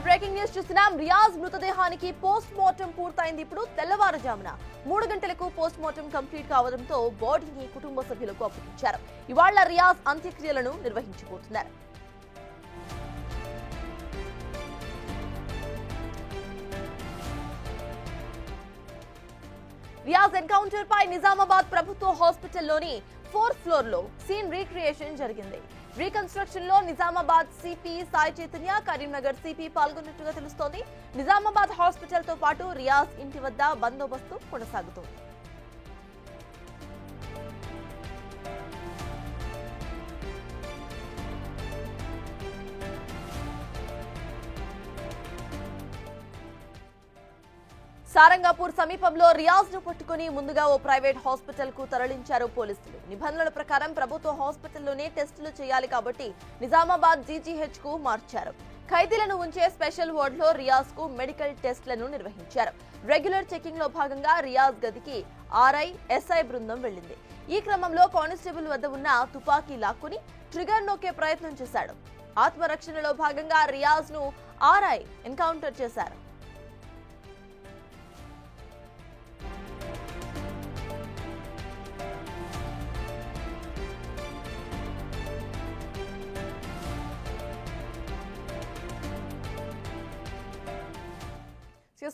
Breaking news చూస్తున్నాం. Riyaz మృతదేహానికి post mortem పూర్తయింది. ఇప్పుడు తెల్లవారుజామున 3 గంటలకు పోస్ట్ మార్టం కంప్లీట్ కావడంతో బాడీని కుటుంబ సభ్యులకు అప్పగించారు. ఇవాళ రియాజ్ అంత్యక్రియలను నిర్వహించబోతున్నారు. రియాజ్ ఎన్కౌంటర్ పై నిజామాబాద్ ప్రభుత్వ హాస్పిటల్లోని 4th ఫ్లోర్ లో సీన్ రీక్రియేషన్ జరిగింది. రీకన్స్ట్రక్షన్ లో నిజామాబాద్ సిపి సాయి చైతన్య, కరీంనగర్ సిపి పాల్గొన్నట్టుగా తెలుస్తోంది. నిజామాబాద్ హాస్పిటల్ తో పాటు రియాజ్ ఇంటి వద్ద బందోబస్తు కొనసాగుతోంది. సారంగాపూర్ సమీపంలో రియాజ్ ను పట్టుకుని ముందుగా ఓ ప్రైవేట్ హాస్పిటల్ కు తరలించారు పోలీసులు. నిబంధనల ప్రకారం ప్రభుత్వ హాస్పిటల్లోనే టెస్టులు చేయాలి కాబట్టి నిజామాబాద్ జీజీహెచ్ కు మార్చారు. ఖైదీలను ఉంచే స్పెషల్ వార్డ్ లో రియాజ్ కు మెడికల్ టెస్టులను నిర్వహించారు. రెగ్యులర్ చెకింగ్ లో భాగంగా రియాజ్ గదికి ఆర్ఐ, ఎస్ఐ బృందం వెళ్లింది. ఈ క్రమంలో కానిస్టేబుల్ వద్ద ఉన్న తుపాకీ లాక్కుని ట్రిగర్ నొక్కే ప్రయత్నం చేశాడు. ఆత్మరక్షణలో భాగంగా రియాజ్ ను ఆర్ఐ ఎన్కౌంటర్ చేశారు.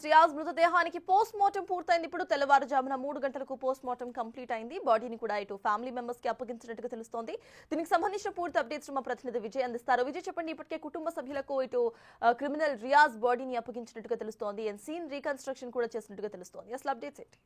రియాజ్ మృతదేహానికి పోస్ట్ మార్టం పూర్తయింది. ఇప్పుడు తెల్లవారుజామున 3 గంటలకు పోస్ట్ మార్టం కంప్లీట్ అయింది. బాడీని కూడా ఇటు ఫ్యామిలీ మెంబర్స్ కి అప్పగించినట్టుగా తెలుస్తోంది. దీనికి సంబంధించిన పూర్తి అప్డేట్స్ మా ప్రతినిధి విజయ్ అందిస్తారు. విజయ్, చెప్పండి, ఇప్పటికే కుటుంబ సభ్యులకు ఇటు క్రిమినల్ రియాజ్ బాడీని అప్పగించినట్టుగా తెలుస్తోంది. అండ్ సీన్ రీకన్స్ట్రక్షన్ కూడా చేసినట్టుగా తెలుస్తోంది. అసలు అప్డేట్స్ ఏంటి?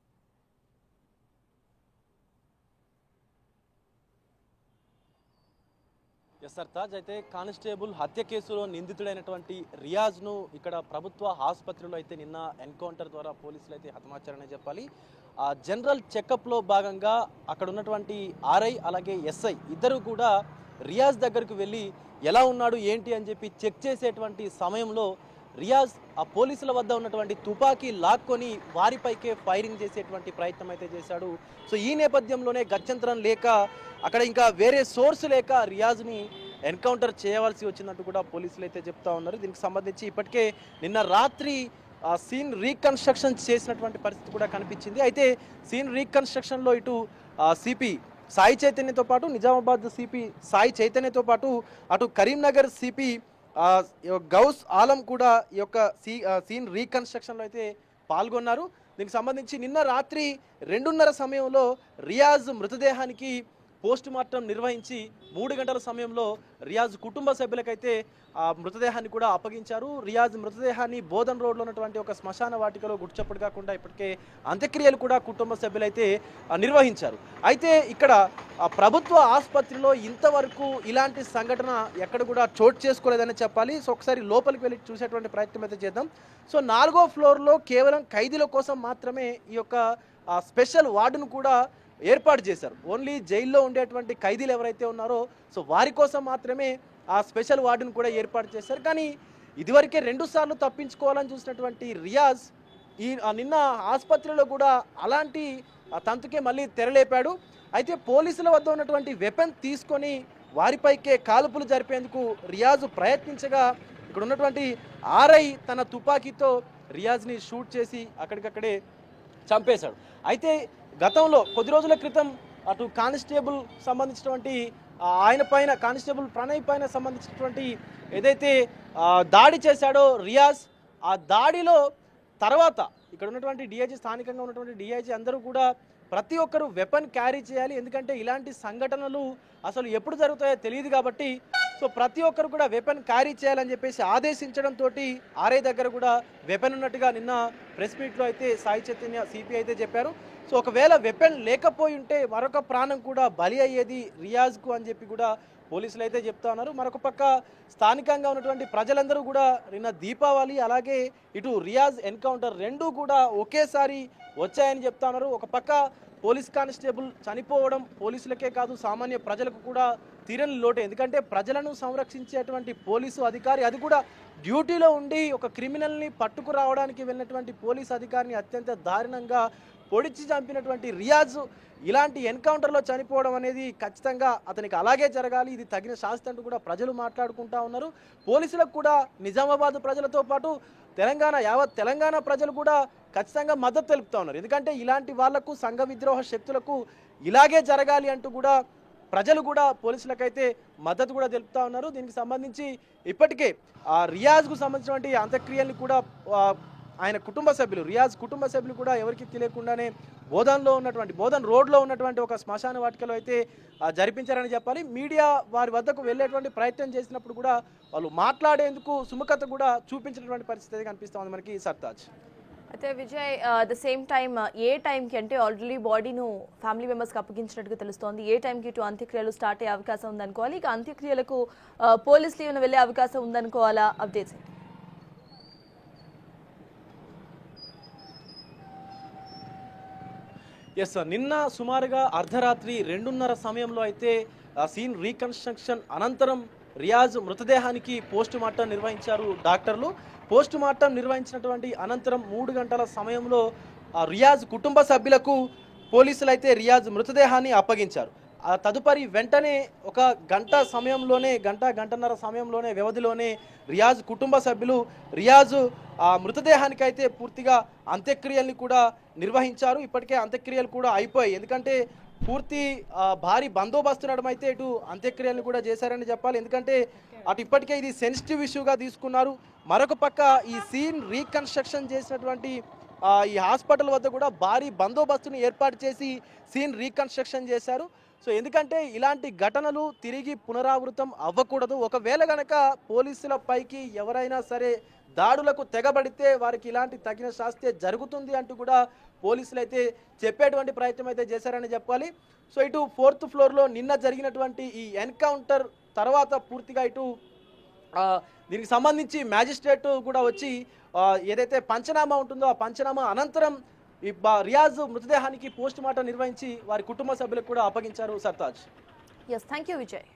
తాజ్, అయితే కానిస్టేబుల్ హత్య కేసులో నిందితుడైనటువంటి రియాజ్ను ఇక్కడ ప్రభుత్వ ఆసుపత్రిలో అయితే నిన్న ఎన్కౌంటర్ ద్వారా పోలీసులు అయితే హతమార్చారని చెప్పాలి. జనరల్ చెకప్లో భాగంగా అక్కడ ఉన్నటువంటి ఆర్ఐ అలాగే ఎస్ఐ ఇద్దరు కూడా రియాజ్ దగ్గరకు వెళ్ళి ఎలా ఉన్నాడు ఏంటి అని చెప్పి చెక్ చేసేటువంటి సమయంలో రియాజ్ ఆ పోలీసుల వద్ద ఉన్నటువంటి తుపాకీ లాక్కొని వారిపైకే ఫైరింగ్ చేసేటువంటి ప్రయత్నం అయితే చేశాడు. సో ఈ నేపథ్యంలోనే గత్యంతరం లేక అక్కడ ఇంకా వేరే సోర్స్ లేక రియాజ్ని ఎన్కౌంటర్ చేయవలసి వచ్చినట్టు కూడా పోలీసులు అయితే చెప్తా ఉన్నారు. దీనికి సంబంధించి ఇప్పటికే నిన్న రాత్రి సీన్ రీకన్స్ట్రక్షన్ చేసినటువంటి పరిస్థితి కూడా కనిపించింది. అయితే సీన్ రీకన్స్ట్రక్షన్లో ఇటు సిపి సాయి చైతన్యతో పాటు నిజామాబాద్ సిపి సాయి చైతన్యతో పాటు అటు కరీంనగర్ సిపి గౌస్ ఆలం కూడా ఈ యొక్క సీన్ రీకన్స్ట్రక్షన్లో అయితే పాల్గొన్నారు. దీనికి సంబంధించి నిన్న రాత్రి 2:30 సమయంలో రియాజ్ మృతదేహానికి పోస్ట్ మార్టం నిర్వహించి 3 గంటల సమయంలో రియాజ్ కుటుంబ సభ్యులకైతే ఆ మృతదేహాన్ని కూడా అప్పగించారు. రియాజ్ మృతదేహాన్ని బోధన్ రోడ్లో ఉన్నటువంటి ఒక శ్మశాన వాటికలో గుడిచప్పుడు కాకుండా ఇప్పటికే అంత్యక్రియలు కూడా కుటుంబ సభ్యులైతే నిర్వహించారు. అయితే ఇక్కడ ప్రభుత్వ ఆసుపత్రిలో ఇంతవరకు ఇలాంటి సంఘటన ఎక్కడ కూడా చోటు చేసుకోలేదని చెప్పాలి. సో ఒకసారి లోపలికి వెళ్ళి చూసేటువంటి ప్రయత్నం అయితే చేద్దాం. సో 4వ ఫ్లోర్లో కేవలం ఖైదీల కోసం మాత్రమే ఈ యొక్క స్పెషల్ వార్డును కూడా ఏర్పాటు చేశారు. ఓన్లీ జైల్లో ఉండేటువంటి ఖైదీలు ఎవరైతే ఉన్నారో సో వారి కోసం మాత్రమే ఆ స్పెషల్ వార్డును కూడా ఏర్పాటు చేశారు. కానీ ఇదివరకే 2 సార్లు తప్పించుకోవాలని చూసినటువంటి రియాజ్ నిన్న ఆసుపత్రిలో కూడా అలాంటి తంతుకే మళ్ళీ తెరలేపాడు. అయితే పోలీసుల వద్ద ఉన్నటువంటి వెపన్ తీసుకొని వారిపైకే కాల్పులు జరిపేందుకు రియాజ్ ప్రయత్నించగా ఇక్కడ ఉన్నటువంటి ఆర్ఐ తన తుపాకీతో రియాజ్ని షూట్ చేసి అక్కడికక్కడే చంపేశాడు. అయితే గతంలో కొద్ది రోజుల క్రితం అటు కానిస్టేబుల్ సంబంధించినటువంటి ఆయన పైన కానిస్టేబుల్ ప్రణయ్ పైన సంబంధించినటువంటి ఏదైతే దాడి చేశాడో రియాజ్, ఆ దాడిలో తర్వాత ఇక్కడ ఉన్నటువంటి డిఐజీ, స్థానికంగా ఉన్నటువంటి డిఐజీ అందరూ కూడా ప్రతి ఒక్కరూ వెపన్ క్యారీ చేయాలి. ఎందుకంటే ఇలాంటి సంఘటనలు అసలు ఎప్పుడు జరుగుతాయో తెలియదు కాబట్టి సో ప్రతి ఒక్కరు కూడా వెపన్ క్యారీ చేయాలని చెప్పేసి ఆదేశించడంతో ఆర్ఐ దగ్గర కూడా వెపన్ ఉన్నట్టుగా నిన్న ప్రెస్ మీట్లో అయితే సాయి చైతన్య సిపి అయితే చెప్పారు. సో ఒకవేళ వెపన్ లేకపోయి ఉంటే మరొక ప్రాణం కూడా బలి అయ్యేది రియాజ్కు అని చెప్పి కూడా పోలీసులు అయితే చెప్తా ఉన్నారు. మరొక పక్క స్థానికంగా ఉన్నటువంటి ప్రజలందరూ కూడా నిన్న దీపావళి అలాగే ఇటు రియాజ్ ఎన్కౌంటర్ 2 కూడా ఒకేసారి వచ్చాయని చెప్తా ఉన్నారు. ఒక పక్క పోలీస్ కానిస్టేబుల్ చనిపోవడం పోలీసులకే కాదు సామాన్య ప్రజలకు కూడా తీరని లోటే. ఎందుకంటే ప్రజలను సంరక్షించేటువంటి పోలీసు అధికారి, అది కూడా డ్యూటీలో ఉండి ఒక క్రిమినల్ని పట్టుకురావడానికి వెళ్ళినటువంటి పోలీసు అధికారిని అత్యంత దారుణంగా పొడిచి చంపినటువంటి రియాజ్ ఇలాంటి ఎన్కౌంటర్లో చనిపోవడం అనేది ఖచ్చితంగా అతనికి అలాగే జరగాలి, ఇది తగిన శాస్తి అంటూ కూడా ప్రజలు మాట్లాడుకుంటా ఉన్నారు. పోలీసులకు కూడా నిజామాబాద్ ప్రజలతో పాటు యావత్ తెలంగాణ ప్రజలు కూడా ఖచ్చితంగా మద్దతు తెలుపుతా ఉన్నారు. ఎందుకంటే ఇలాంటి వాళ్లకు సంఘ విద్రోహ శక్తులకు ఇలాగే జరగాలి అంటూ కూడా ప్రజలు కూడా పోలీసులకైతే మద్దతు కూడా తెలుపుతా ఉన్నారు. దీనికి సంబంధించి ఇప్పటికే రియాజ్కు సంబంధించినటువంటి అంత్యక్రియల్ని కూడా ఆయన కుటుంబ సభ్యులు, రియాజ్ కుటుంబ సభ్యులు కూడా ఎవరికి తెలియకుండానే బోధన్ రోడ్లో ఉన్నటువంటి ఒక శ్మశాన వాటికలో అయితే జరిపించారని చెప్పాలి. మీడియా వారి వద్దకు వెళ్ళేటువంటి ప్రయత్నం చేసినప్పుడు కూడా వాళ్ళు మాట్లాడేందుకు సుముఖత కూడా చూపించినటువంటి పరిస్థితి కనిపిస్తూ ఉంది మనకి సర్తాజ్. అయితే విజయ్, ద సేమ్ టైం ఏ టైంకి అంటే ఆల్రెడీ బాడీను ఫ్యామిలీ మెంబర్స్కి అప్పగించినట్టుగా తెలుస్తోంది, ఏ టైంకి ఇటు అంత్యక్రియలు స్టార్ట్ అయ్యే అవకాశం ఉందనుకోవాలి, ఇక అంత్యక్రియలకు పోలీసులు ఏమైనా వెళ్ళే అవకాశం ఉందనుకోవాలా? అప్డేట్స్ ఏంటి? ఎస్ సార్, నిన్న సుమారుగా అర్ధరాత్రి 2:30 సమయంలో అయితే సీన్ రీకన్స్ట్రక్షన్ అనంతరం రియాజ్ మృతదేహానికి పోస్ట్ మార్టం నిర్వహించారు డాక్టర్లు. పోస్ట్ మార్టం నిర్వహించినటువంటి అనంతరం 3 గంటల సమయంలో రియాజ్ కుటుంబ సభ్యులకు పోలీసులు అయితే రియాజ్ మృతదేహాన్ని అప్పగించారు. తదుపరి వెంటనే ఒక గంటన్నర సమయంలోనే వ్యవధిలోనే రియాజ్ కుటుంబ సభ్యులు రియాజ్ మృతదేహానికి అయితే పూర్తిగా అంత్యక్రియల్ని కూడా నిర్వహించారు. ఇప్పటికే అంత్యక్రియలు కూడా అయిపోయాయి. ఎందుకంటే పూర్తి భారీ బందోబస్తు నడుమ అయితే ఇటు అంత్యక్రియలను కూడా చేశారని చెప్పాలి. ఎందుకంటే అటు ఇప్పటికే ఇది సెన్సిటివ్ ఇష్యూగా తీసుకున్నారు. మరొక పక్క ఈ సీన్ రీకన్స్ట్రక్షన్ చేసినటువంటి ఈ హాస్పిటల్ వద్ద కూడా భారీ బందోబస్తును ఏర్పాటు చేసి సీన్ రీకన్స్ట్రక్షన్ చేశారు. సో ఎందుకంటే ఇలాంటి ఘటనలు తిరిగి పునరావృతం అవ్వకూడదు. ఒకవేళ గనక పోలీసుల పైకి ఎవరైనా సరే దాడులకు తెగబడితే వారికి ఇలాంటి తగిన శాస్తి జరుగుతుంది అంటూ కూడా పోలీసులు అయితే చెప్పేటువంటి ప్రయత్నం అయితే చేశారని చెప్పాలి. సో ఇటు 4th ఫ్లోర్లో నిన్న జరిగినటువంటి ఈ ఎన్కౌంటర్ తర్వాత పూర్తిగా ఇటు దీనికి సంబంధించి మ్యాజిస్ట్రేట్ కూడా వచ్చి ఏదైతే పంచనామా ఉంటుందో ఆ పంచనామా అనంతరం ఈ రియాజ్ మృతదేహానికి పోస్ట్ మార్టం నిర్వహించి వారి కుటుంబ సభ్యులకు కూడా అప్పగించారు Sartaj. Yes, thank you Vijay.